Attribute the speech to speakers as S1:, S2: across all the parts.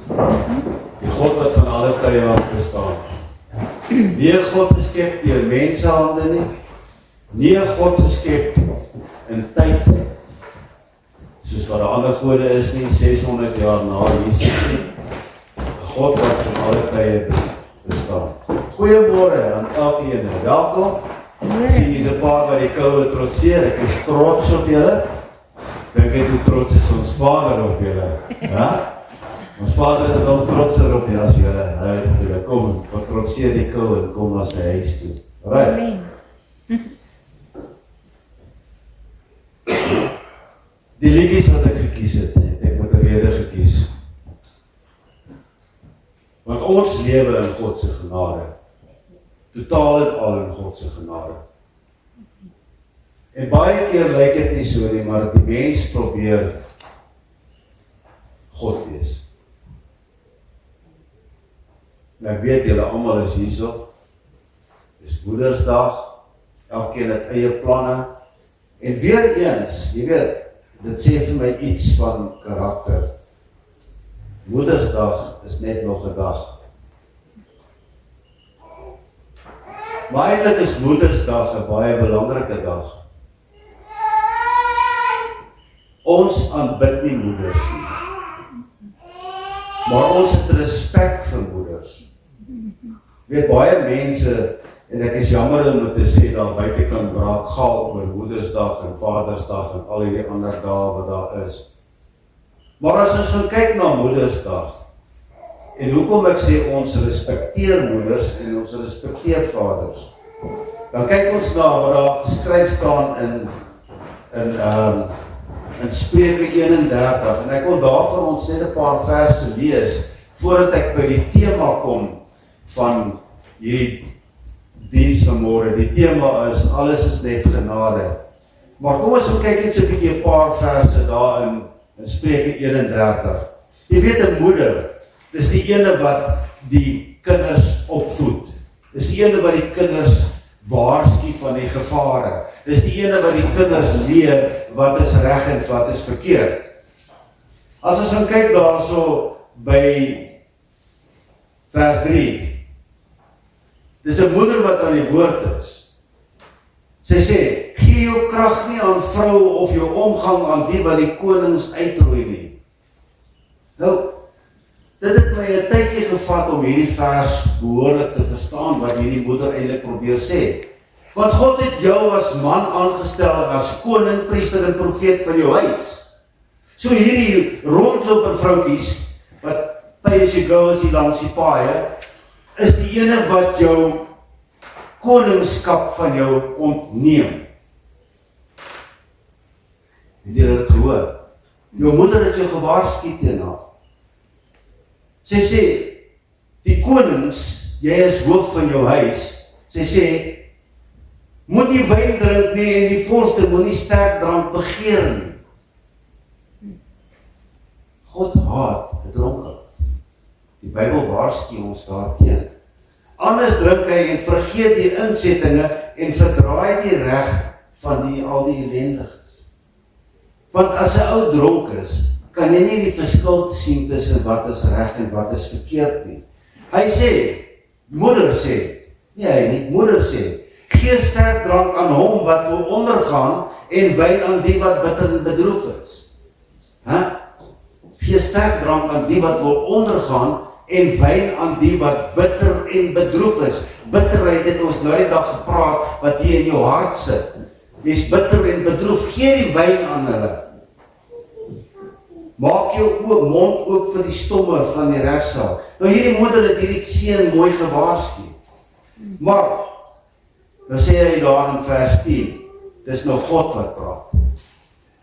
S1: Die God wat van alle tye af bestaan. Nie 'n God geskep deur mensehande nie. Nie 'n God geskep in tyd, soos wat die ander gode is nie, 600 jaar na Jesus nie. 'n God wat van alle tye bestaan. Goeiemôre aan elkeen. Welkom. Ek sien hier's 'n paar wat die koue trotseer. Ek is trots op julle. Dink net hoe trots is ons Vader op julle. Ja? Ons Vader is nog trotser op julle as julle kom, vertrotseer die koue en kom na sy huis toe. Right?
S2: Amen.
S1: Die liedjies wat ek gekies het ek met 'n rede gekies. Want ons lewe in God se genade. Totaal en al in God se genade. En baie keer lyk dit nie so nie, maar die mens probeer God wees. En ek weet julle almal is hierso. Dis Moedersdag. Elkeen het eie planne. En weer eens, jy weet, dit sê vir my iets van karakter. Moedersdag is net nog 'n dag. Maar eintlik is Moedersdag 'n baie belangrike dag. Ons aanbid nie moeders nie. Maar ons het respek vir moeders. Weet baie mense, en ek is jammer om te sê daar buitekant braak gaal oor Moedersdag en Vadersdag en al hierdie ander dae wat daar is. Maar as ons gaan kyk na Moedersdag, en hoekom ek sê ons respekteer moeders en ons respekteer vaders, dan kyk ons na wat daar geskryf staan in Spreuke 31, en ek wil daar vir ons net 'n paar verse lees, voordat ek by die tema kom van hierdie diens vanmôre. Die tema is, alles is net genade. Maar kom ons kyk net so 'n bietjie 'n paar verse daar in Spreuke 31. Jy weet 'n moeder, dis die ene wat die kinders opvoed. Dis die ene wat die kinders waarsku van die gevare. Dis die ene wat die kinders leer wat is reg en wat is verkeerd. As ons gaan kyk daarso by vers 3. Dis 'n moeder wat aan die woord is. Sy sê, gee jou krag nie aan vrou of jou omgang aan die wat die konings uitroei nie. Nou, dit het my 'n tydjie gevat om hierdie vers behoorlik te verstaan wat hierdie moeder eintlik probeer sê. Want God het jou as man aangestel as koning, priester en profeet van jou huis. So hierdie rondloper vroutjies, wat pay as you go as die langs die paaie, is die ene wat jou koningskap van jou ontneem. Het jy dit gehoor? Jou moeder het jou gewaarsku teen haar. Sy sê, die konings, jy is hoof van jou huis, sy sê, moet nie wyn drink nie en die vorste moet nie sterk drank begeer nie. God haat 'n dronkaard. Die Bybel waarsku ons daarteen. Anders drink hy en vergeet die insettinge en verdraai die reg van al die ellendiges. Want as 'n ou dronk is, kan jy nie die verskil sien tussen wat is reg en wat is verkeerd nie. Hy sê, moeder sê, nie hy nie, moeder sê, gee sterk drank aan hom wat wil ondergaan en wyn aan die wat bitter en bedroef is. Gee sterk drank aan die wat wil ondergaan en wyn aan die wat bitter en bedroef is. Bitterheid het ons nou die dag gepraat wat hier in jou hart sit. Jy's bitter en bedroef, gee die wyn aan hulle. Maak jou mond oop vir die stomme van die regsaal. Nou hierdie moeder het hierdie seun mooi gewaarsku. Maar nou sê hy daar in vers 10, dis nou God wat praat.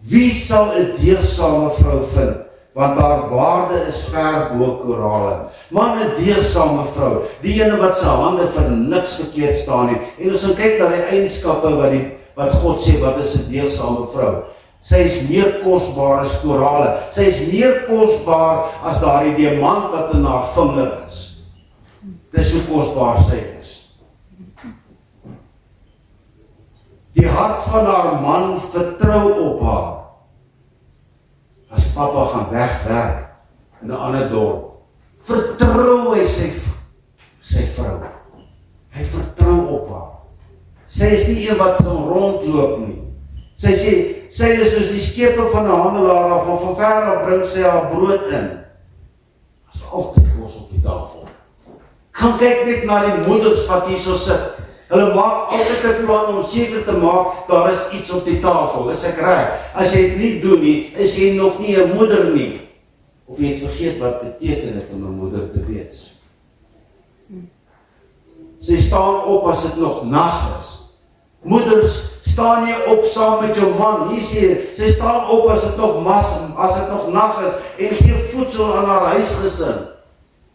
S1: Wie sal 'n deegsame vrou vind? Want haar waarde is ver bo korale. Man, 'n deegsame vrou, die ene wat sy hande vir niks verkeerd staan nie. En ons gaan kyk na die eienskappe wat God sê, wat is 'n deegsame vrou? Sy is meer kosbaar as korale. Sy is meer kosbaar as daardie diamant wat in haar vinger is. Dis hoe kosbaar sy is. Die hart van haar man vertrou op haar. As papa gaan wegwerk in 'n ander dorp, Sy sê, sy is soos die skepe van 'n handelaar af, en van ver af bring sy haar brood in. Daar is altyd kos op die tafel. Gaan kyk net na die moeders wat hier so sit. Hulle maak altyd 'n plan om seker te maak, daar is iets op die tafel. Is ek reg? As jy dit nie doen nie, is jy nog nie 'n moeder nie. Of jy het vergeet wat beteken dit om 'n moeder te wees. Sy staan op as dit nog nag is. Moeders, staan nie op saam met jou man. Hier sê, sy staan op as dit nog nag is en gee voedsel aan haar huisgesin.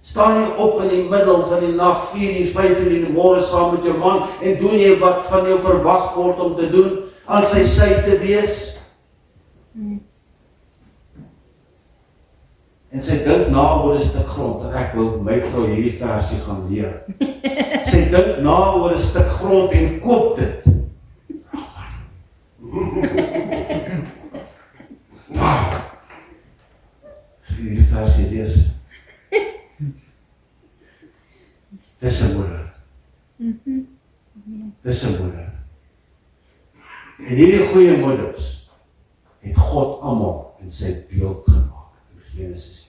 S1: Staan jy op in die middel van die nag, 4 uur, 5 uur in die môre saam met jou man en doen jy wat van jou verwag word om te doen, aan sy sy te wees? En sy dink na oor 'n stuk grond, en ek wil my vrou hierdie versie gaan leer. Sy dink na oor 'n stuk grond en koop dit. Wow! Hierdie versie lees. Dis 'n moeder. Dis 'n moeder. En hierdie goeie moeders het God almal in sy beeld gemaak in Genesis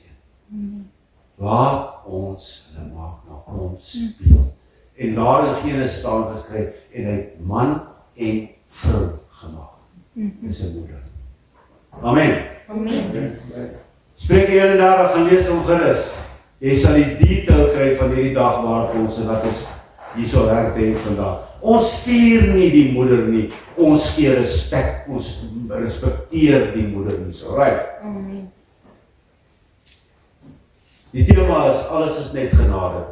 S1: 1. Laat ons hulle maak na ons beeld. En daar in Genesis staan geskryf, en hy het man en vrou gemaak. Dis 'n moeder. Amen.
S2: Amen.
S1: Spreuke 31 gaan lees om gerus. Jy sal die detail kry van hierdie dag waarop ons en wat ons hierso herdenk vandag. Ons vier nie die moeder nie, ons gee respek, ons respekteer die moeder nie, so right?
S2: Amen.
S1: Die tema is, alles is net genade.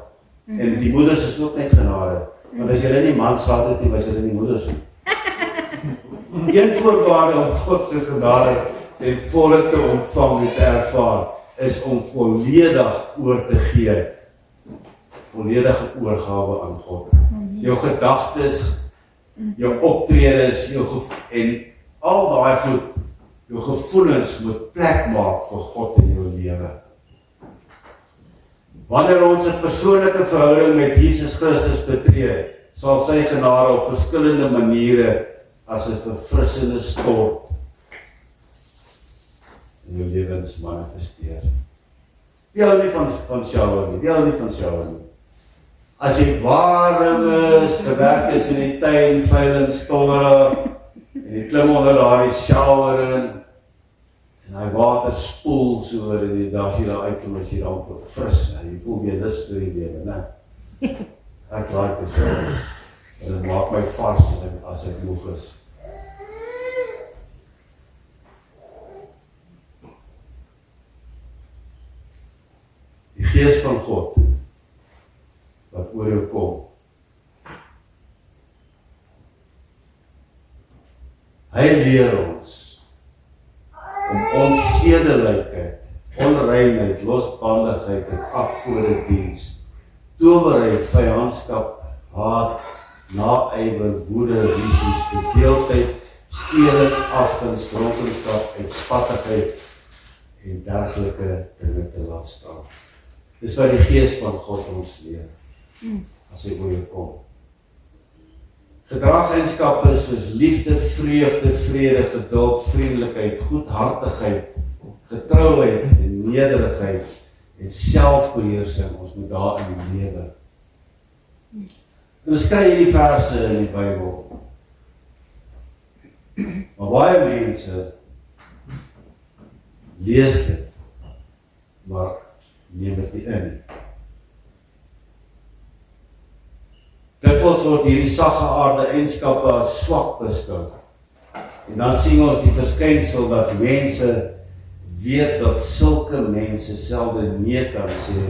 S1: En die moeders is ook net genade. Want as jy nie mans laat het nie, was jy nie moeders nie. Een voorwaarde om God se genade ten volle te ontvang en te ervaar, is om volledig oor te gee. Volledige oorgawe aan God. Jou gedagtes, jou optredes, en al daai goed, jou gevoelens moet plek maak vir God in jou lewe. Wanneer ons 'n persoonlike verhouding met Jesus Christus betree, sal sy genade op verskillende maniere as 'n verfrissende stort in jou lewens manifesteer. Wie hou nie van shower nie? Wie hou nie van shower nie? As jy warm is, gewerk is in die tuin, vuil en stowwerig, en jy klim onder daardie shower in, en hy water spoel so oor en die dag as jy daar uitkom, as jy dan verfris, en jy voel weer lus vir die lewe, né? Ek like dit so, en dit maak my vars as ek moeg is. Die Gees van God, wat oor jou kom, hy leer ons om onsedelikheid, onreinheid, losbandigheid en afgodediens, towery, vyandskap, haat, naaiwer, woede, rusies, verdeeldheid, steeling, afguns, dronkenskap, uitspattigheid en dergelike dinge te laat staan. Dis wat die Gees van God ons leer, as hy oor jou kom. Gedrageienskappe soos liefde, vreugde, vrede, geduld, vriendelikheid, goedhartigheid, getrouheid en nederigheid en selfbeheersing, ons moet daarin lewe. En ons kry hierdie verse in die Bybel. Maar baie mense lees dit, maar neem dit nie in nie. Dikwels word hierdie saggeaarde eienskappe as swak beskou. En dan sien ons die verskynsel dat mense weet dat sulke mense selde nee kan sê,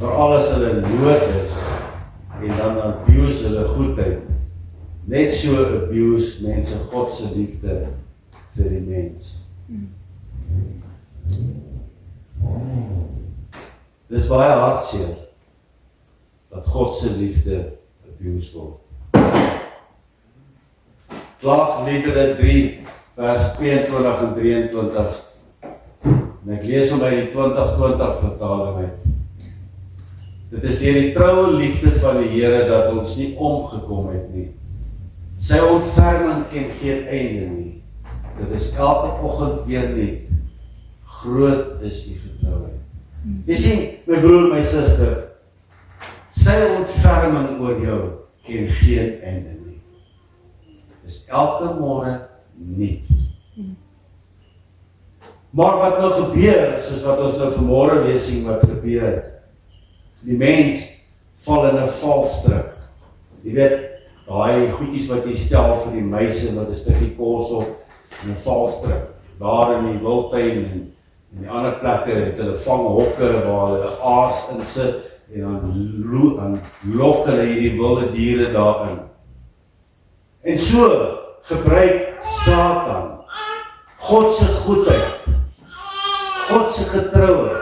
S1: veral as hulle in nood is, en dan abuse hulle goedheid. Net so abuse mense God se liefde vir die mens. Dis baie hartseer dat God se liefde abuse word. Klaagliedere 3 vers 22 en 23. En ek lees hom uit die 2020 vertaling uit. Dit is deur die troue liefde van die Here dat ons nie omgekom het nie, Sy ontferming ken geen einde nie. Dit is elke oggend weer nuut. Groot is die getrouheid. Jy sien, my broer, my suster, sy ontferming oor jou ken geen einde nie. Dit is elke môre nuut. Maar wat nou gebeur, soos wat ons nou vanmôre weer sien wat gebeur, die mens val in 'n valstrik. Jy weet, daai goedjies wat jy stel vir die meise wat 'n stukkie kos op in 'n valstrik, daar in die wildtuin en die ander plekke het hulle vanghokke waar hulle aas in sit en dan lok hulle hierdie wilde diere daarin. En so gebruik Satan God se goedheid, God se getroue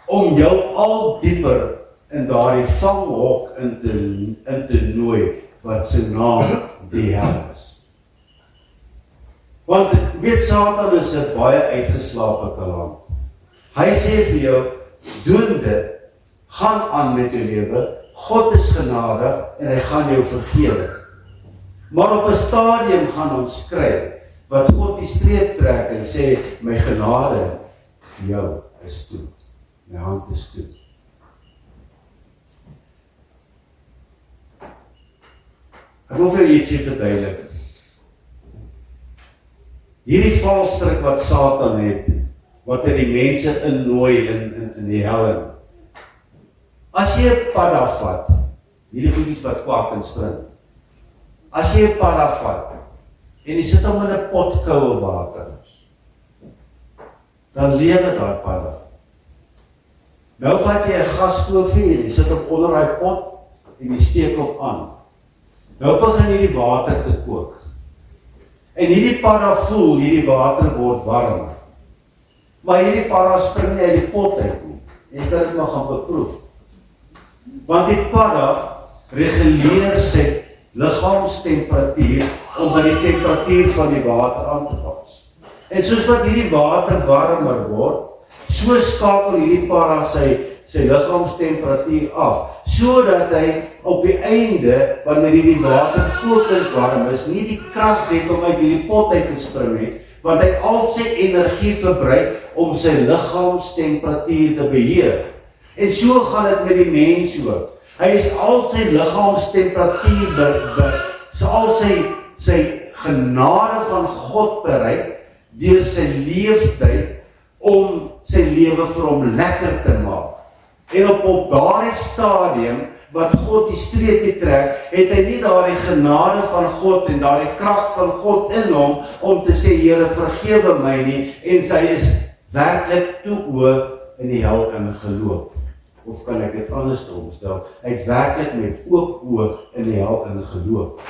S1: om jou al dieper in daardie vanghok in te nooi wat sy naam die hel is. Want weet Satan is 'n baie uitgeslape kaland. Hy sê vir jou, doen dit, gaan aan met jou lewe, God is genadig en hy gaan jou vergewe. Maar op 'n stadium gaan ons kry wat God die streep trek en sê, my genade vir jou is toe. My hand is toe. Ek wil vir jou ietsie verduidelik. Hierdie valstrik wat Satan het, wat hy die mense innooi in die hel. As jy 'n padda vat, hierdie goedjies wat kwak en spring. As jy 'n padda vat en jy sit hom in 'n pot koue water, dan lewe daai padda. Nou vat jy 'n gasstoofie en jy sit hom onder daai pot en jy steek hom aan. Nou begin hierdie water te kook. En hierdie padda voel, hierdie water word warm. Maar hierdie padda spring nie uit die pot uit nie. En jy kan dit maar gaan beproef. Want die padda reguleer sy liggaamstemperatuur om by die temperatuur van die water aan te pas. En soos wat hierdie water warmer word, so skakel hierdie padda sy liggaamstemperatuur af, sodat hy op die einde, wanneer hierdie water kokend warm is, nie die krag het om uit hierdie pot uit te spring het, want hy het al sy energie verbruik om sy liggaamstemperatuur te beheer. En so gaan dit met die mens ook. Hy is al sy liggaamstemperatuur, al sy genade van God bereik, deur sy leeftyd, om sy lewe vir hom lekker te maak. En op daardie stadium, wat God die streepie trek, het hy nie daardie genade van God en daardie krag van God in hom, om te sê, Here, vergewe my nie, en sy is werklik toe oë in die hel ingeloop. Of kan ek dit anders omstel? Hy het werklik met oop oë in die hel ingeloop.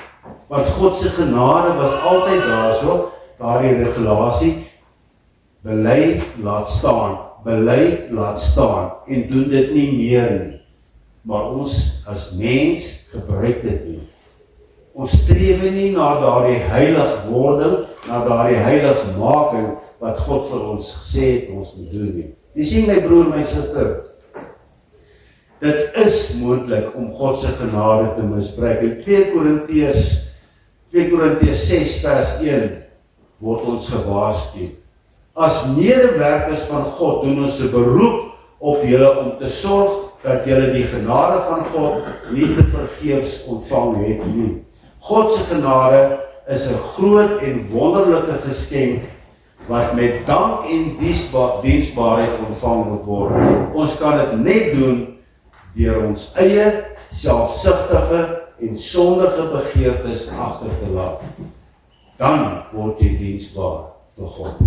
S1: Want God se genade was altyd daar so, daardie regulasie, bely, laat staan, bely, laat staan, en doen dit nie meer nie. Maar ons as mens gebruik dit nie. Ons streef nie na daardie heiligwording, na daardie heiligmaking, wat God vir ons gesê het, ons moet doen nie. Jy sien my broer, my suster, dit is moontlik om God se genade te misbruik. In 2 Korintiërs 6 vers 1 word ons gewaarsku. As medewerkers van God doen ons 'n beroep op julle om te sorg dat julle die genade van God nie te vergeefs ontvang het nie. God se genade is 'n groot en wonderlike geskenk wat met dank en diensbaarheid ontvang moet word. Ons kan dit net doen deur ons eie selfsugtige en sondige begeertes agter te laat. Dan word jy diensbaar vir God.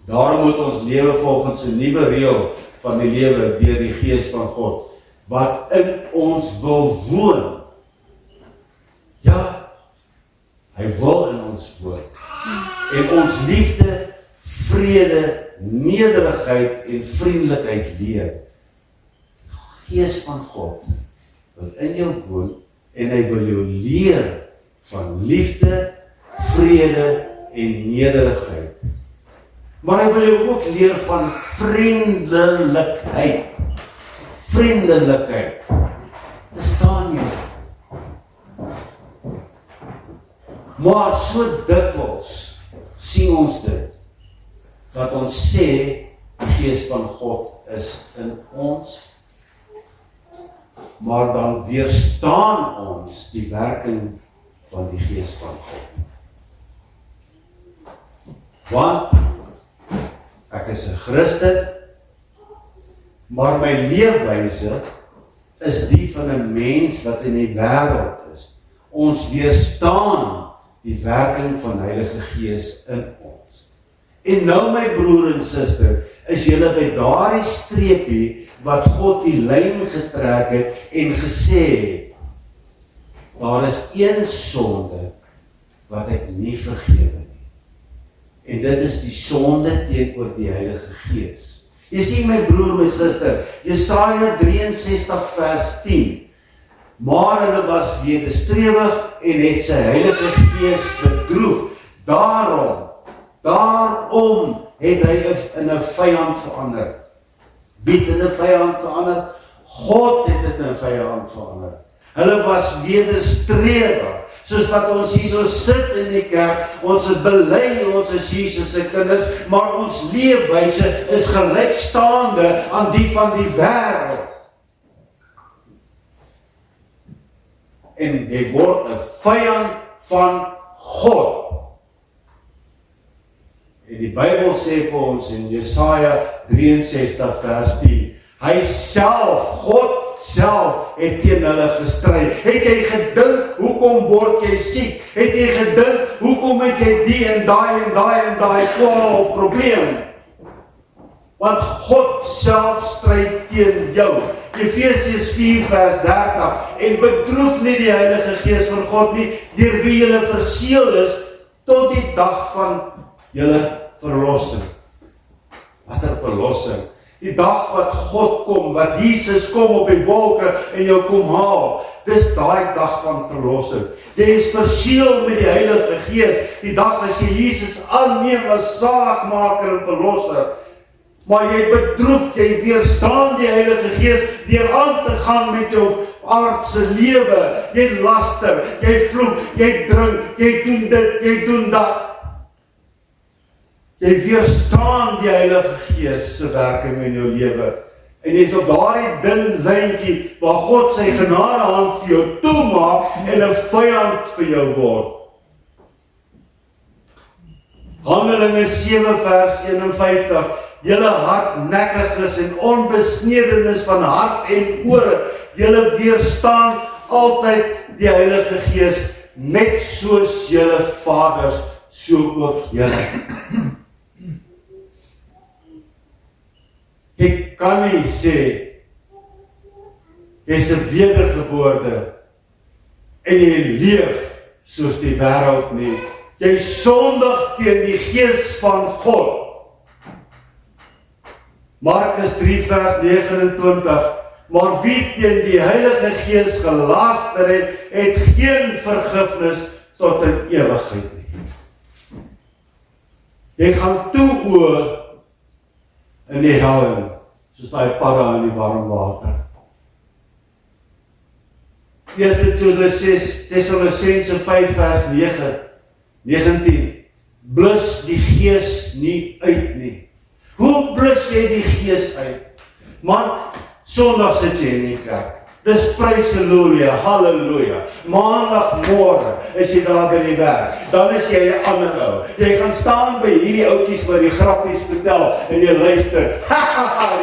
S1: Daarom moet ons lewe volgens 'n nuwe reël van die lewe deur die Gees van God, wat in ons wil woon. Ja, hy wil in ons woon. En ons liefde, vrede, nederigheid en vriendelikheid leer. Gees van God wil in jou woon en hy wil jou leer van liefde, vrede en nederigheid. Maar hy wil jou ook leer van vriendelikheid. Vriendelikheid. Verstaan jy? Maar so dikwels sien ons dit, dat ons sê, die Gees van God is in ons, maar dan weerstaan ons die werking van die Gees van God. Want ek is 'n Christen, maar my leefwyse is die van 'n mens wat in die wêreld is. Ons weerstaan die werking van Heilige Gees in ons. En nou my broer en suster, is julle by daardie streepie wat God die lyn getrek het en gesê, daar is een sonde wat ek nie vergewe nie. En dit is die sonde teenoor die Heilige Gees. Jy sien my broer, my suster, Jesaja 63 vers 10, maar hulle was wederstrewig en het sy Heilige Gees bedroef. Daarom het hy in 'n vyand verander. Wie het in 'n vyand verander? God het dit in 'n vyand verander. Hulle was wederstrewig. Soos wat ons hier so sit in die kerk, ons is bely, ons is Jesus se kinders, maar ons leefwyse is gelykstaande aan die van die wêreld. En jy word 'n vyand van God. En die Bybel sê vir ons in Jesaja 63 vers 10, hy self, God self, het teen hulle gestry. Het jy gedink, hoekom word jy siek? Het jy gedink, hoekom het jy die en daai kwaal of probleem? Want God self stry teen jou. Efesiërs 4 vers 30, en bedroef nie die Heilige Gees van God nie, deur wie julle verseël is, tot die dag van julle verlossing. Wat 'n verlossing. Die dag wat God kom, wat Jesus kom op die wolke en jou kom haal, dis daai dag van verlossing. Jy is verseël met die Heilige Gees, die dag as jy Jesus aanneem as saligmaker en verlosser. Maar jy bedroef, jy weerstaan die Heilige Gees deur aan te gaan met jou aardse lewe. Jy laster, jy vloek, jy drink, jy doen dit, jy doen dat. Jy weerstaan die Heilige Gees se werking in jou lewe. En jy is op daardie dun lyntjie waar God sy genadehand vir jou toemaak en 'n vyand vir jou word. Handelinge 7 vers 51, julle hardnekkiges en onbesnedenis van hart en ore, julle weerstaan altyd die Heilige Gees, net soos julle vaders, so ook julle. Jy kan nie sê, jy is 'n wedergeboorte en jy leef soos die wêreld nie. Jy sondig teen die Gees van God. Markus 3 vers 29, maar wie teen die Heilige Gees gelaster het, het geen vergifnis tot in ewigheid nie. Jy gaan toe oor in die hel, soos daai padda in die warm water. Eerste Tessalonisense 5 vers 19, blus die Gees nie uit nie. Hoe blus jy die Gees uit? Man, Sondag sit jy in die kerk. Dis prys halleluja. Maandagmôre is jy daar by die werk. Dan is jy 'n ander ou. Jy gaan staan by hierdie ouetjies wat die grappies vertel en jy luister.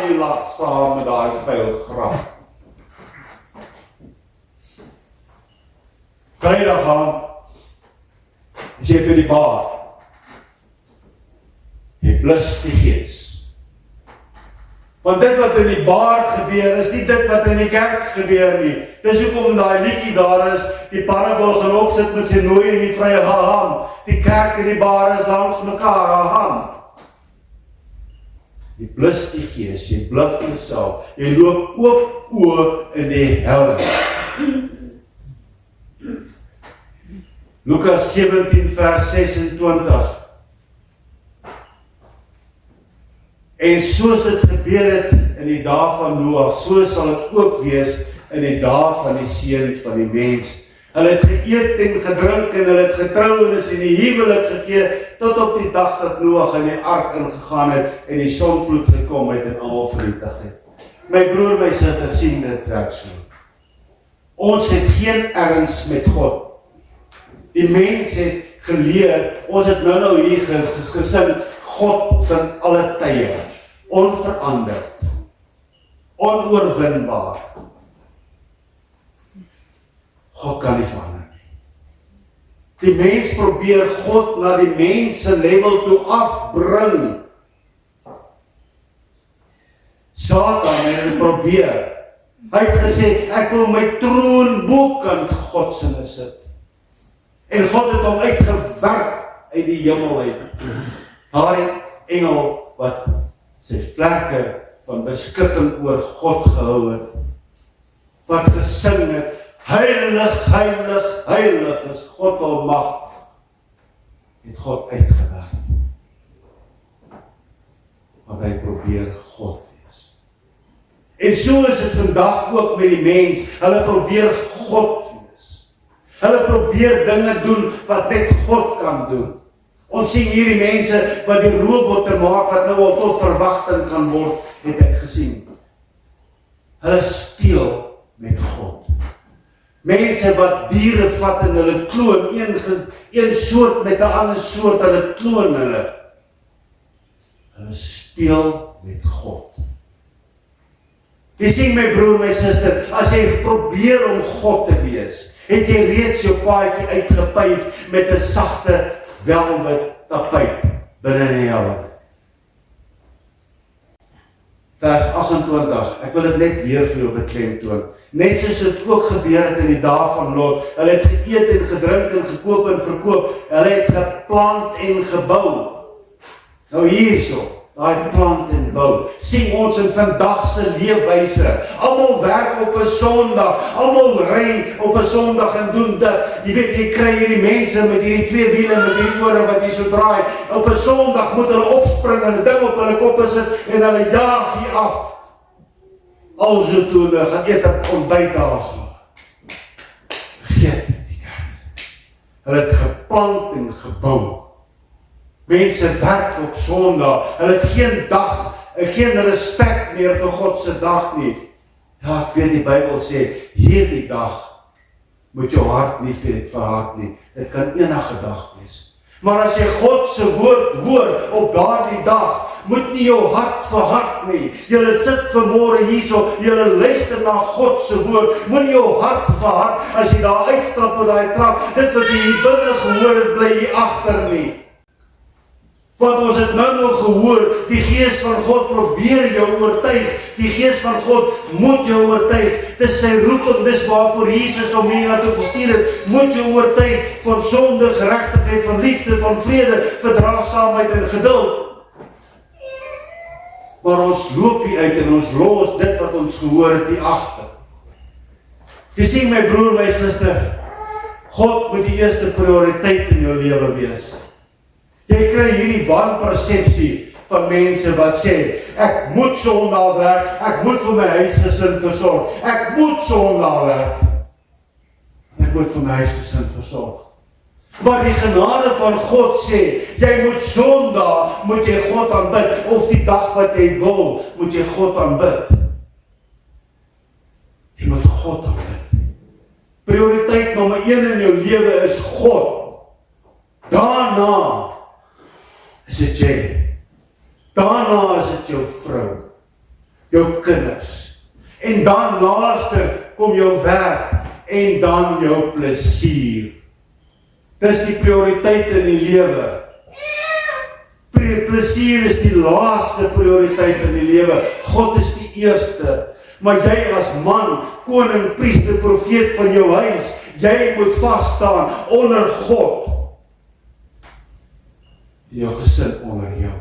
S1: Jy lag saam met daai vuil grap. Vrydag aan is jy by die bar. Jy blus die Gees. Want dit wat in die bar gebeur, is nie dit wat in die kerk gebeur nie. Dis hoekom daai liedjie daar is, die parabel gaan opsit met sy nooi en die vrye haham. Die kerk en die bar is langs mekaar, haham. Jy blus die Gees, jy bluf jouself, jy loop oop oë in die hel. Lukas 17 vers 26. En soos dit gebeur het in die dae van Noag, so sal dit ook wees in die dae van die Seun van die Mens. Hulle het geëet en gedrink en hulle het getrou en is in die huwelik gegee, tot op die dag dat Noag in die ark ingegaan het en die sonvloed gekom het en almal vernietig het. My broer, my suster, sien dit werk so. Ons het geen erns met God. Die mens het geleer, ons het nou hier gesing, God van alle tye, onveranderd, onoorwinbaar. God kan nie verander nie. Die mens probeer God na die mens se level toe afbring. Satan het probeer. Hy het gesê, ek wil my troon bokant God se sit. En God het hom uitgewerk uit die hemel uit. Daardie engel wat sy vlerke van beskutting oor God gehou het. Wat gesing het, heilig, heilig, heilig is God almagtig. Het God uitgewerk. Want hy probeer God wees. En so is het vandag ook met die mens. Hulle probeer God wees. Hulle probeer dinge doen wat net God kan doen. Ons sien hierdie mense wat die robotte maak wat nou al tot verwagting kan word, het ek gesien. Hulle speel met God. Mense wat diere vat en hulle kloon, een soort met 'n ander soort, hulle kloon hulle. Hulle speel met God. Jy sien my broer, my suster, as jy probeer om God te wees, het jy reeds jou paadjie uitgepyf met 'n sagte velvet tapijt binne in die helle. Vers 28, ek wil dit net weer vir jou beklemtoon. Net soos dit ook gebeur het in die dae van Lot, hulle het geëet en gedrink en gekoop en verkoop, hulle het geplant en gebou. Nou hierso, daai plant en bou, sien ons in vandag se leefwyse. Almal werk op 'n Sondag, almal ry op 'n Sondag en doen dit. Jy weet, jy kry hierdie mense met hierdie twee wiele met hierdie ore wat jy so draai. Op 'n Sondag moet hulle opspring en 'n ding op hulle koppe sit en hulle jaag hier af. Also toe hulle gaan eet op ontbyt daarso. Vergeet die kerk. Hulle het geplant en gebou. Mense werk op Sondag, hulle het geen dag, geen respek meer vir God se dag nie. Ja, ek weet die Bybel sê, hierdie dag moet jou hart nie verhard nie. Dit kan enige dag wees. Maar as jy God se woord hoor op daardie dag, moet nie jou hart verhard nie. Julle sit vanmôre hierso, julle luister na God se woord, moenie jou hart verhard as jy daar uitstap op daai trap. Dit wat jy hier binne gehoor het, bly hier agter nie. Want ons het nou nog gehoor, die Gees van God probeer jou oortuig, die Gees van God moet jou oortuig, dis sy roeping, dis waarvoor Jesus om hier naartoe gestuur het, moet jou oortuig van sonde, geregtigheid, van liefde, van vrede, verdraagsaamheid en geduld. Maar ons loop hier uit en ons los dit wat ons gehoor het hier agter. Jy sien my broer, my suster, God moet die eerste prioriteit in jou lewe wees. Jy kry hierdie wanpersepsie van mense wat sê, ek moet Sondag werk, ek moet vir my huisgesin versorg, ek moet Sondag werk, ek moet vir my huisgesin versorg. Maar die genade van God sê, jy moet Sondag, moet jy God aanbid, of die dag wat jy wil, moet jy God aanbid. Jy moet God aanbid. Prioriteit nommer 1 in jou lewe is God. Daarna is dit jy. Daarna is dit jou vrou, jou kinders. En dan laaste kom jou werk en dan jou plesier. Dis die prioriteit in die lewe. Plesier is die laaste prioriteit in die lewe. God is die eerste. Maar jy as man, koning, priester, profeet van jou huis, jy moet vasstaan onder God. En jou gesin onder jou.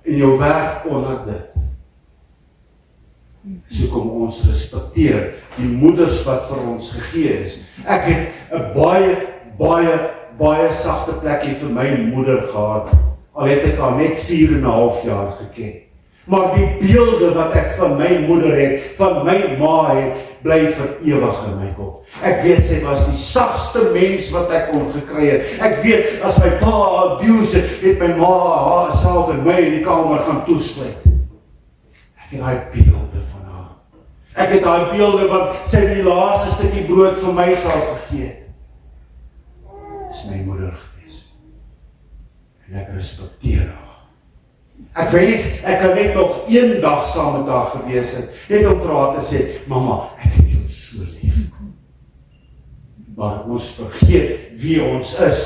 S1: En jou werk onder dit. So kom ons respekteer die moeders wat vir ons gegee is. Ek het 'n baie sagte plekkie vir my moeder gehad. Al het ek haar net 4,5 jaar geken. Maar die beelde wat ek van my moeder het, van my ma het, bly vir ewig in my kop. Ek weet sy was die sagste mens wat ek kon gekry het. Ek weet, as my pa abuse het my ma haarself en my in die kamer gaan toesluit. Ek het daai beelde van haar. Ek het daai beelde wat sy die laaste stukkie brood vir my sal gegee het. Dis my moeder gewees. En ek respekteer haar. Ek wens, ek kan net nog een dag saam met haar gewees het, net om vir haar te sê, mama, ek het jou so lief. Maar ons vergeet wie ons is.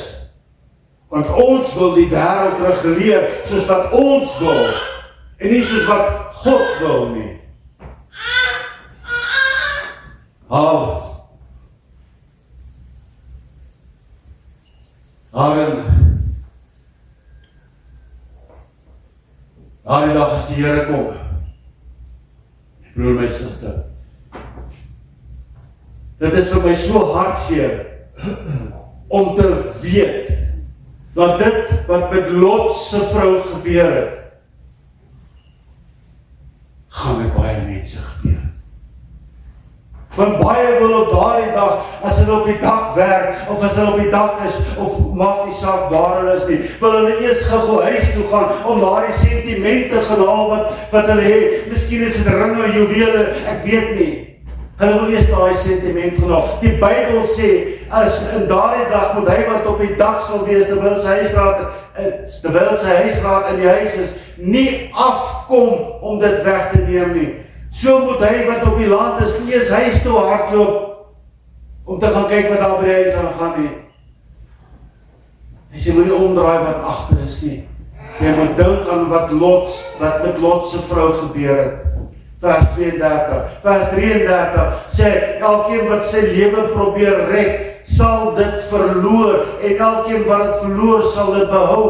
S1: Want ons wil die wêreld reguleer soos wat ons wil, en nie soos wat God wil nie. Daardie dag as die Here kom, my broer, my suster, dit is vir my so hartseer om te weet dat dit wat met Lot se vrou gebeur het, gaan met baie mense gebeur. Want baie wil op daardie dag, as hulle op die dak werk, of as hulle op die dak is, of maak nie saak waar hulle is nie, wil hulle eers gou huis toe gaan, om daardie sentimente gaan haal wat hulle het. Miskien is dit ringe, juwele, ek weet nie. Hulle wil eers daai sentiment gaan haal. Die Bybel sê, as in daardie dag moet hy wat op die dak sal wees, terwyl sy huisraad in die huis is, nie afkom om dit weg te neem nie. So moet hy wat op die land is, nie eens huis toe hardloop, om te gaan kyk wat daar by die huis aangaan nie. Hy sê, moet nie omdraai wat agter is nie. Jy moet dink aan wat met Lot se vrou gebeur het. Vers 32, vers 33, sê, elkeen wat sy lewe probeer red, sal dit verloor, en elkeen wat het verloor, sal dit behou.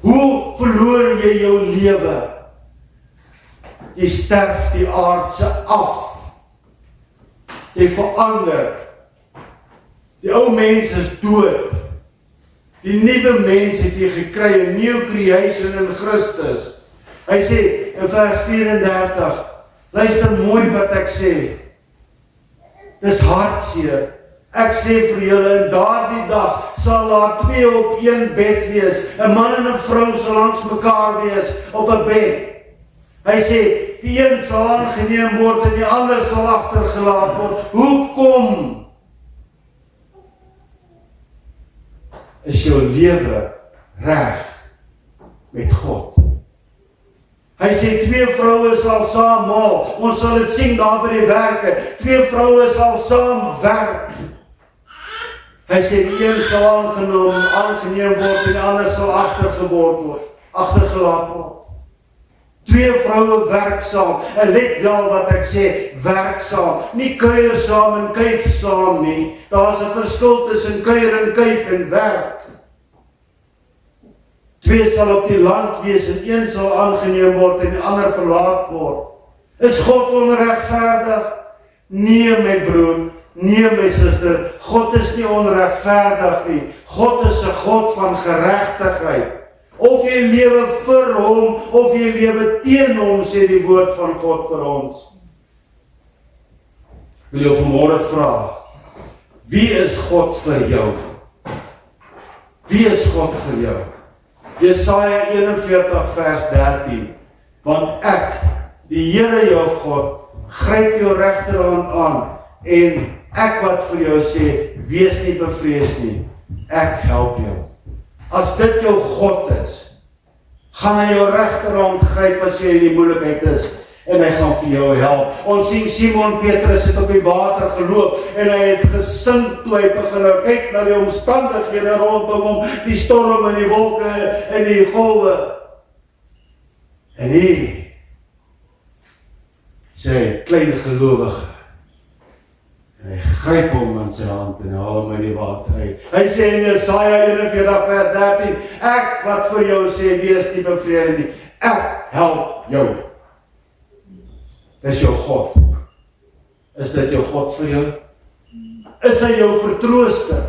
S1: Hoe verloor jy jou lewe? Jy sterf die aardse af. Jy verander. Die ou mens is dood. Die nuwe mens het jy gekry, 'n new creation in Christus. Hy sê in vers 34, luister mooi wat ek sê. Dis hartseer. Ek sê vir julle, in daardie dag sal daar 2 op 1 bed wees. 'n Man en 'n vrou sal langs mekaar wees op 'n bed. Hy sê, die een sal aangeneem word en die ander sal agtergelaat word. Hoekom? Is jou lewe reg met God? Hy sê, 2 vroue sal saam maal. Ons sal dit sien daar by die werke. 2 vroue sal saam werk. Hy sê, die een sal aangeneem word en die ander sal agtergelaat word. 2 vroue werk saam, en let wel wat ek sê, werk saam, nie kuier saam en kuif saam nie, daar is 'n verskil tussen kuier en kuif en werk. 2 sal op die land wees, en 1 sal aangeneem word en die ander verlaat word. Is God onregverdig? Nee, my broer, nee, my suster, God is nie onregverdig nie, God is 'n God van geregtigheid. Of jy lewe vir hom, of jy lewe teen hom, sê die woord van God vir ons. Wil jou vanmôre vra, wie is God vir jou? Wie is God vir jou? Jesaja 41 vers 13, want ek, die Here jou God, gryp jou regterhand aan, en ek wat vir jou sê, wees nie bevrees nie, ek help jou. As dit jou God is, gaan hy jou regterhand gryp as jy in die moeilikheid is, en hy gaan vir jou help. Ons sien Simon Petrus het op die water geloop, en hy het gesink toe hy begin kyk na die omstandighede rondom hom, die storm en die wolke en die golwe. En hy sê, klein gelowige, en hy gryp hom in sy hand en haal hom in die water uit. Hy sê in Jesaja 41 vers 13, ek wat vir jou sê, wees nie bevrees nie, ek help jou. Dis jou God. Is dit jou God vir jou? Is hy jou vertrooster?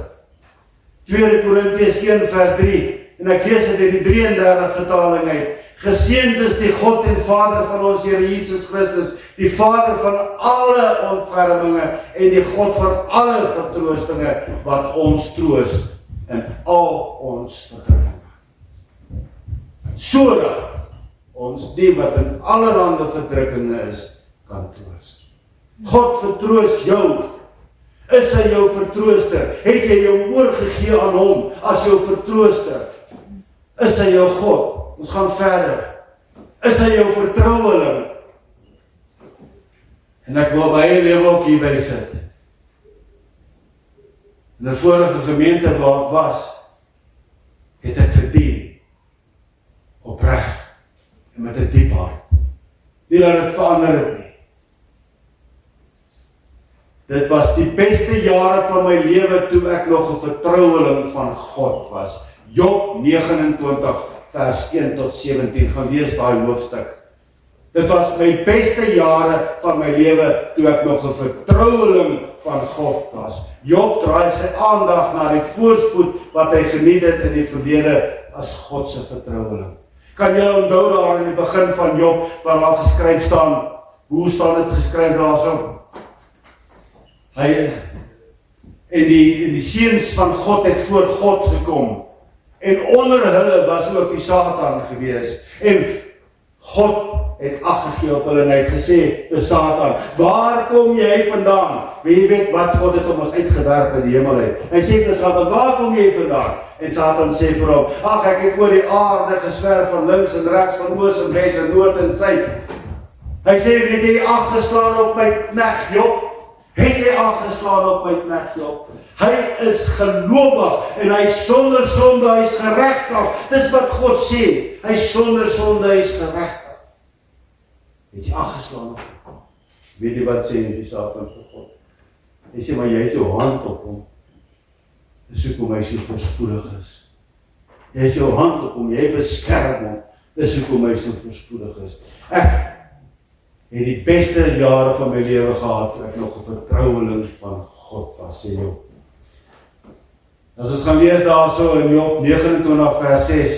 S1: 2 Korintiërs 1 vers 3, en ek lees dit in die 33 vertaling uit. Geseënd is die God en Vader van ons Here Jesus Christus, die Vader van alle ontferminge en die God van alle vertroostinge, wat ons troos in al ons verdrukkinge. Sodat ons die wat in allerhande verdrukkinge is, kan troos. God vertroos jou. Is hy jou vertrooster? Het jy jou oorgegee aan hom as jou vertrooster? Is hy jou God? Ons gaan verder. Is hy jou vertroueling? En ek wil baie lewe ook hierby sit. In 'n vorige gemeente waar ek was, het ek gedien opreg en met 'n diep hart. Nie dat dit verander het nie. Dit was die beste jare van my lewe toe ek nog 'n vertroueling van God was. Job 29 vers 1 tot 17, gaan lees daai hoofstuk. Dit was my beste jare van my lewe toe ek nog 'n vertroueling van God was. Job draai sy aandag na die voorspoed wat hy geniet het in die verlede as God se vertroueling. Kan jy onthou daar in die begin van Job waar daar geskryf staan, hoe staan dit geskryf daarso? Hy en die seuns van God het voor God gekom. En onder hulle was ook die Satan gewees. En God het ag gegee op hulle en hy het gesê vir Satan, waar kom jy vandaan? Wie weet wat God het om ons uitgewerp in die hemel uit. Hy sê vir Satan, waar kom jy vandaan? En Satan sê vir hom, ag ek het oor die aarde geswerf van links en regs, van oos en wes en noord en suid. Hy sê, het jy aggeslaan op my knegt Job? Het jy aangeslaan op my knegt Job? Hy is gelowig en hy sonder sonde, hy is geregtig. Dis wat God sê. Hy sonder sonde, hy is geregtig. Het jy aangeslaan op hom? Weet jy wat sê die Satan vir God? Hy sê, maar jy het jou hand op hom. Dis hoekom hy so voorspoedig is. Jy het jou hand op hom, jy beskerm hom. Dis hoekom hy so voorspoedig is. Ek het die beste jare van my lewe gehad, toe ek nog 'n vertroueling van God was, sê Job. As ons gaan lees daar so in Job 29 vers 6,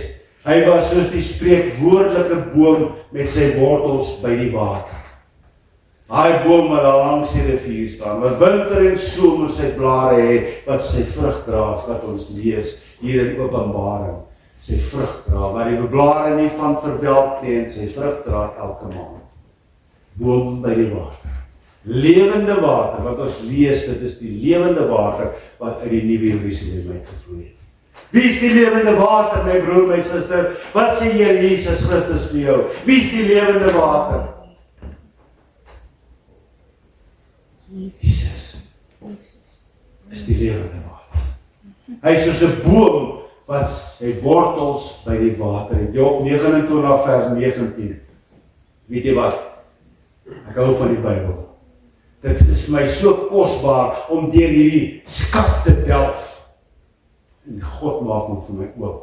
S1: hy was soos die spreekwoordelike boom met sy wortels by die water. Daai boom wat daar langs die rivier staan, wat winter en somer sy blare het, wat sy vrug dra, wat ons lees hier in Openbaring, sy vrug dra, waar die blare nie van verwelk nie, en sy vrug dra elke maand. Boom by die water. Lewende water, wat ons lees, dit is die lewende water, wat uit die Nuwe Jerusalem uitgevloei het. Wie is die lewende water, my broer, my suster? Wat sê Here Jesus Christus vir jou? Wie is die lewende water? Jesus is die lewende water. Hy is soos 'n boom wat sy wortels by die water het. Job 29 vers 19. Weet jy wat? Ek hou van die Bybel. Dit is my so kosbaar om deur hierdie skat te delf. En God maak hom vir my oop.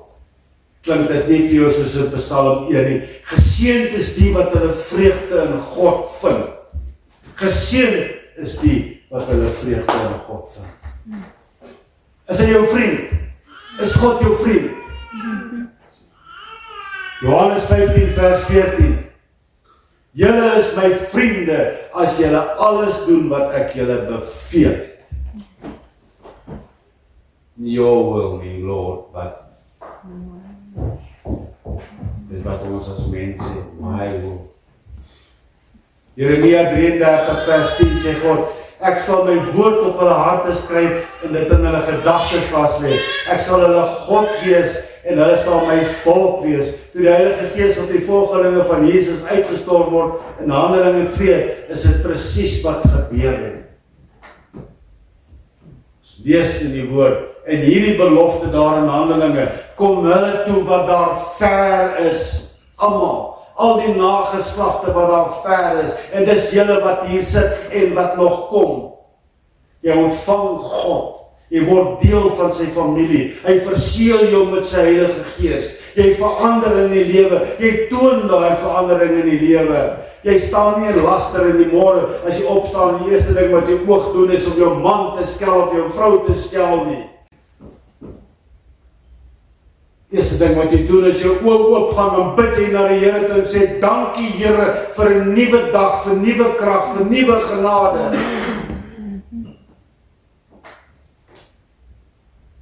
S1: Klink dit nie vir jou soos in Psalm 1 nie? Geseënd is die wat hulle vreugde in God vind. Geseënd is die wat hulle vreugde in God vind. Is hy jou vriend? Is God jou vriend? Johannes 15 vers 14. Julle is my vriende as julle alles doen wat ek julle beveel. Your will be, Lord, but dit wat ons as mense, my will. Jeremia 33 vers 10 sê God, ek sal my woord op hulle harte skryf en dit in hulle gedagtes vaslê. Ek sal hulle God wees en hulle sal my volk wees. Toe die Heilige Gees op die volgelinge van Jesus uitgestort word in Handelinge 2, is dit presies wat gebeur het. Lees in die woord, en hierdie belofte daar in Handelinge, kom hulle toe wat daar ver is, almal, al die nageslagte wat daar ver is, en dis julle wat hier sit en wat nog kom. Jy ontvang God. Jy word deel van sy familie. Hy verseël jou met sy Heilige Gees. Jy verander in die lewe. Jy toon daai verandering in die lewe. Jy staan nie in laster in die môre as jy opstaan. Die eerste ding wat jy oog doen is om jou man te skel of jou vrou te skel nie. Eerste ding wat jy doen is jou oop gaan en bid jy na die Here toe en sê, dankie Here vir 'n nuwe dag, vir nuwe krag, vir nuwe genade.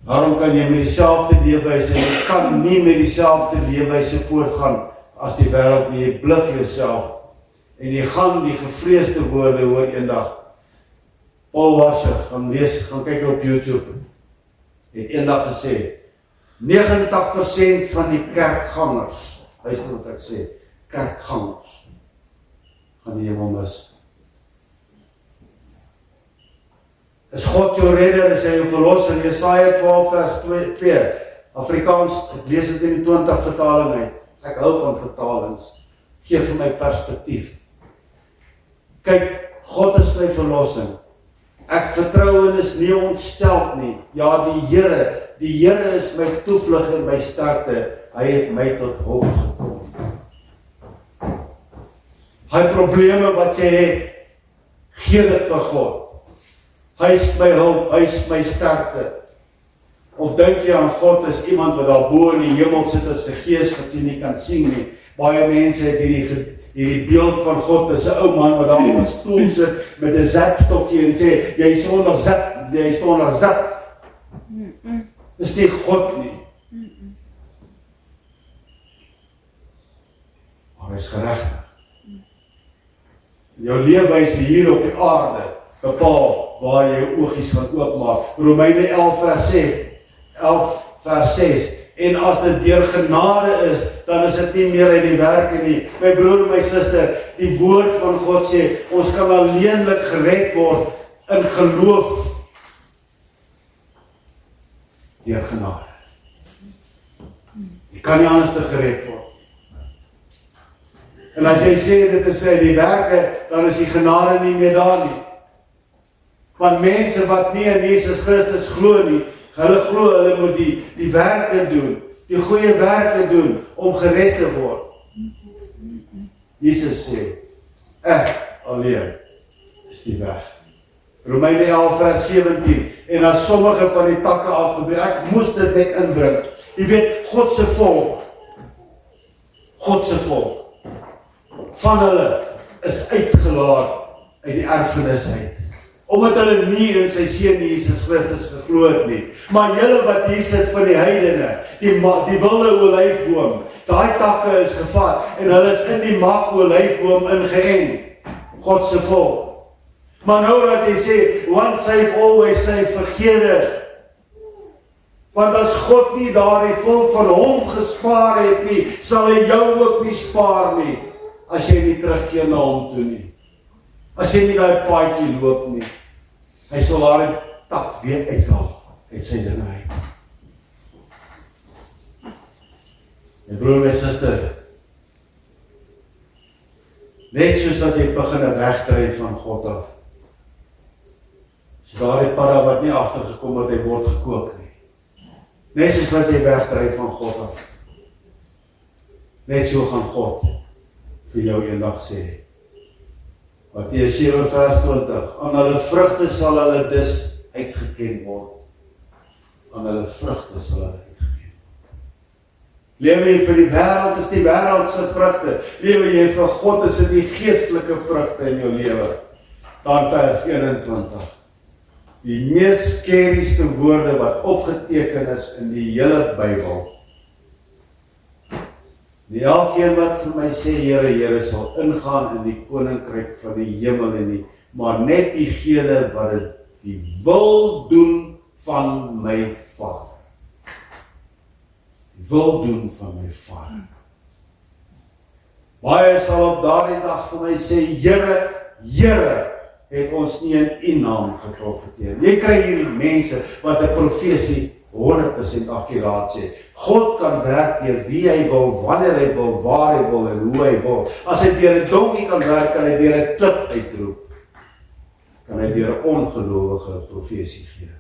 S1: Waarom kan jy met dieselfde leefwyse en jy kan nie met dieselfde leefwyse voortgaan as die wêreld nie, jy bluf jouself en jy gaan die gevreesde woorde hoor eendag. Paul Washer, gaan kyk op YouTube, het eendag gesê, 89% van die kerkgangers, luister wat ek sê, kerkgangers, gaan die hemel mis. Is God jou redder, is hy jou verlosser, Jesaja 12 vers 2, Afrikaans, ek lees dit in die 20 vertaling uit, ek hou van vertalings, geef vir my perspektief. Kyk, God is my verlossing, ek vertrou en is nie ontstel nie, ja die Here is my toevlug en my sterkte, hy het my tot hulp gekom. Hy probleme wat jy het, gee dit vir God. Hy is my hulp, hy is my sterkte. Of dink jy aan God is iemand wat daar bo in die hemel sit as 'n gees wat jy nie kan sien nie. Baie mense het hierdie beeld van God as 'n ou man wat daar op 'n stoel sit met 'n zapstokkie en sê, jy is onder zap. Dis nie God nie. Maar hy is geregtig. Jou leefwyse hier op die aarde bepaal waar jy jou oogies gaan oopmaak. Romeine 11 vers 6. En as dit deur genade is, dan is dit nie meer uit die werke nie. My broer en my suster, die woord van God sê, ons kan alleenlik gered word in geloof deur genade. Jy kan nie anders te gered word. En as jy sê dit is die werke, dan is die genade nie meer daar nie. Want mense wat nie in Jesus Christus glo nie, hulle glo hulle moet die werke doen, die goeie werke doen om gered te word. Jesus sê, ek alleen is die weg. Romeine 11 vers 17. En as sommige van die takke afgebreek, ek moes dit net inbring. Jy weet, God se volk, van hulle is uitgelaat uit die erfenis uit. Omdat hulle nie in sy seun Jesus Christus geglo het nie. Maar julle wat hier sit van die heidene, die wilde olyfboom, daai takke is gevat en hulle is in die olyfboom ingeënt. God se volk. Maar nou dat jy sê, once saved, always saved, vergeet dit. Want as God nie daardie volk van hom gespaar het nie, sal hy jou ook nie spaar nie, as jy nie terugkeer na hom toe nie. As jy nie daai paadjie loop nie, hy sal daardie tak weer uithaal uit sy dinge uit. My broer en suster, net soos dat jy begin wegdryf van God af, so daardie padda wat nie agtergekom het, hy word gekook nie. Net soos wat jy wegdryf van God af. Net so gaan God vir jou eendag sê. Matteus 7 vers 20. Aan hulle vrugte sal hulle dus uitgeken word. Aan hulle vrugte sal hulle uitgeken word. Lewe jy vir die wêreld, is die wêreld se vrugte. Lewe jy vir God, is dit die geestelike vrugte in jou lewe. Dan vers 21. Die mees skerrieste woorde wat opgeteken is in die hele Bybel. Nie elkeen wat vir my sê, Here, Here, sal ingaan in die koninkryk van die hemel en nie, maar net diegene wat dit die wil doen van my Vader. Die wil doen van my Vader. Baie sal op daardie dag vir my sê, Here, Here, het ons nie in U naam geprofeteer. Jy kry hierdie mense wat 'n profesie 100% akkuraat sê. God kan werk deur wie hy wil, wanneer hy wil, waar hy wil en hoe hy wil. As hy deur 'n donkie kan werk, kan hy deur 'n klip uitroep. Kan hy deur 'n ongelowige profesie gee.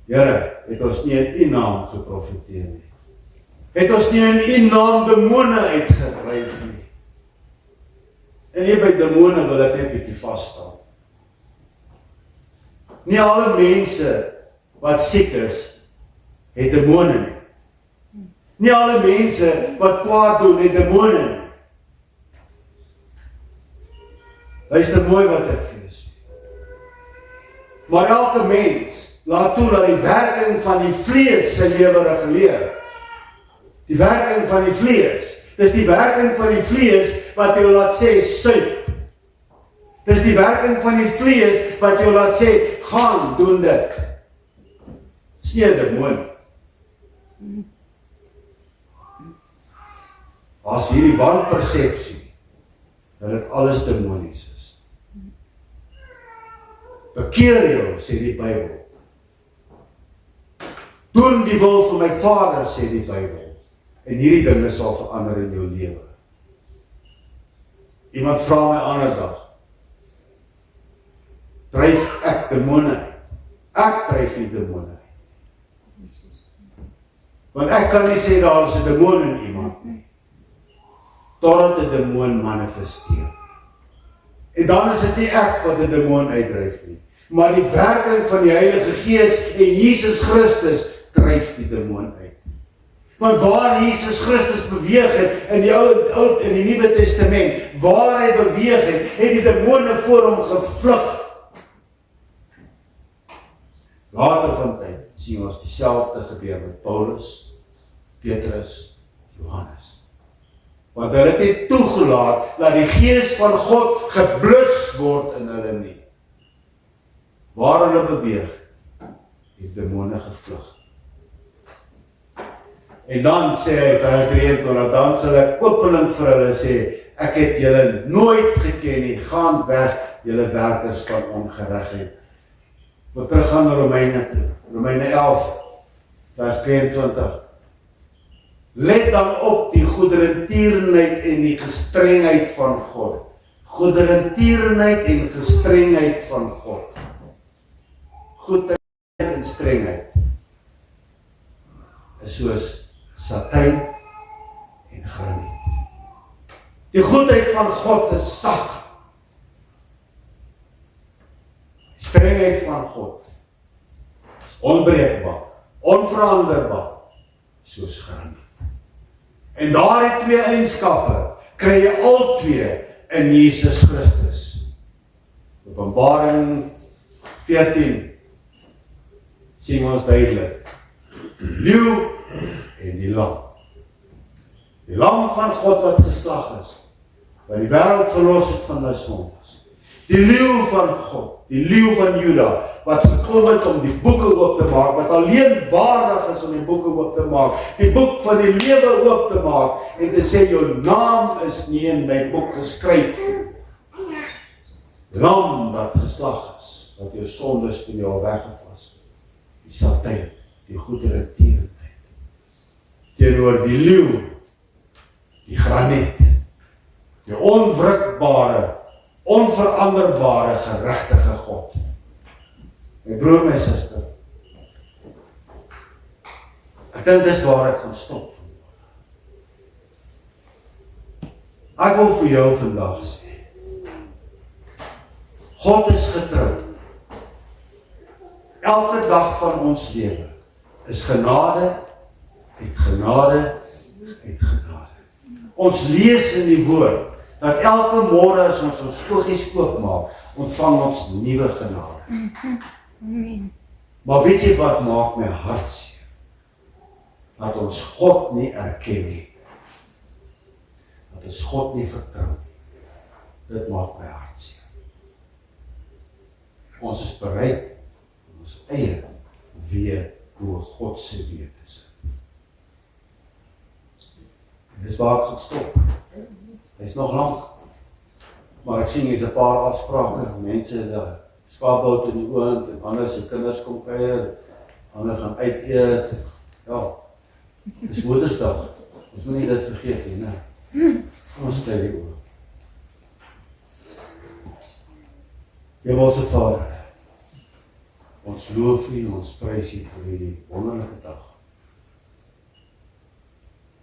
S1: Here, het ons nie in U naam geprofeteer nie. Het ons nie in U naam demone uitgedryf nie. En hier by demone wil ek net 'n bietjie vasstaan. Nie alle mense wat siek is, het demone nie. Nie alle mense wat kwaad doen, het demone nie. Luister mooi wat ek vir jou sê. Maar elke mens laat toe dat die werking van die vlees sy lewe reguleer. Die werking van die vlees. Dis die werking van die vlees wat jou laat sê, suip. Dis die werking van die vlees wat jou laat sê, gaan, doen dit. Dis nie 'n demoon. As hierdie wanpersepsie, dat dit alles demonies is. Bekeer jou, sê die Bybel. Doen die wil van my Vader, sê die Bybel. En hierdie dinge sal verander in jou lewe. Iemand vra my ander dag, dryf ek demone uit? Ek dryf nie demone uit. Want ek kan nie sê daar is 'n demoon in iemand nie. Totdat 'n demoon manifesteer. En dan is dit nie ek wat 'n demoon uitdryf nie, maar die werking van die Heilige Gees en Jesus Christus dryf die demoon uit. Want waar Jesus Christus beweeg het in die Nuwe Testament, waar hy beweeg het die demone voor hom gevlug. Later van tyd sien ons dieselfde gebeur met Paulus, Petrus, Johannes. Want hulle het nie toegelaat dat die Gees van God geblus word in hulle nie. Waar hulle beweeg, het demone gevlug. En dan sê hy vers 23, dan sal ek openlik vir hulle sê, ek het julle nooit geken nie, gaan weg, julle werkers van ongeregtigheid. We teruggaan na Romeine toe, Romeine 11, vers 22. Let dan op die goedertierenheid en die gestrengheid van God. Goedertierenheid en gestrengheid van God. Goedheid en strengheid is soos satijn en graniet. Die goedheid van God is sag. Die strengheid van God is onbreekbaar, onveranderbaar, soos graniet. En daardie twee eienskappe kry jy al twee in Jesus Christus. Openbaring 14 sien ons duidelik. Die leeu en die lam. Die lam van God wat geslag is, wat die wêreld verlos het van hulle sondes. Die leeu van God, die leeu van Juda, wat gekom het om die boeke oop te maak, wat alleen waardig is om die boeke oop te maak, die boek van die lewe oop te maak, en te sê, jou naam is nie in my boek geskryf. Die lam wat geslag is, wat jou sondes van jou weggewas het, die satijn, die goedertierenheid, teenoor die leeu, die graniet, die onwrikbare, onveranderbare, geregtige God. My broer, my suster, ek dink dis waar ek gaan stop. Ek wil vir jou vandag sê, God is getrou. Elke dag van ons lewe is genade, uit genade, uit genade. Ons lees in die woord, dat elke môre as ons oogies oopmaak, ontvang ons nuwe genade.
S2: Amen.
S1: Maar weet jy wat maak my hart seer? Dat ons God nie erken nie. Dat ons God nie vertrou. Dit maak my hart seer. Ons is bereid om ons eie weer bo God se weer te sit. En dis waar ek gaan stop. Hy is nog lank. Maar ek sien hier's 'n paar afsprake, mense daar skaapbout in die oond, en ander se kinders kom kuier, ander gaan uit eet. Ja, dis Moedersdag. Ons moet nie dit vergeet nie, né? Ons stel die oor. Hemelse Vader, ons loof U, ons prys U vir hierdie wonderlike dag.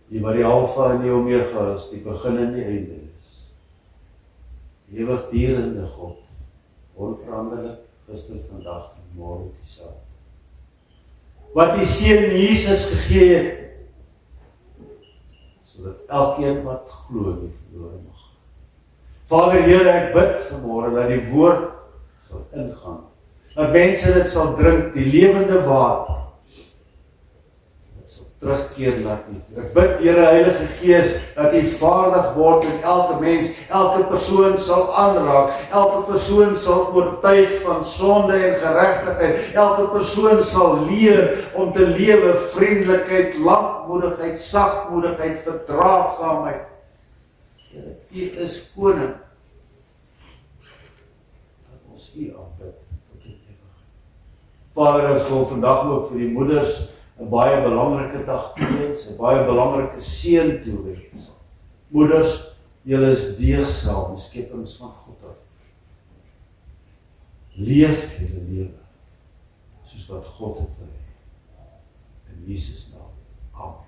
S1: Die wat die Alfa en die Omega is, die begin en die einde is. Die ewigdurende God, onveranderlik, gister, vandag en môre dieselfde. wat die Seun Jesus gegee het, sodat elkeen wat glo nie verlore mag. Vader Here, ek bid vanmôre dat die woord sal ingaan, dat mense dit sal drink, die lewende water, dit sal terugkeer na U. Ek bid, Here Heilige Gees, dat U vaardig word in elke mens, elke persoon sal aanraak, elke persoon sal oortuig van sonde en geregtigheid, elke persoon sal leer om te lewe vriendelikheid, lankmoedigheid, sagmoedigheid, verdraagsaamheid. Here, U is koning. Dat ons U aanbid tot in ewigheid. Vader, ons wil vandag ook vir die moeders 'n baie belangrike dag toewens, 'n baie belangrike seën toewens. Moeders, julle is deugsaam, skepings van God af. Leef julle lewe soos wat God het wil hê. In Jesus naam. Amen.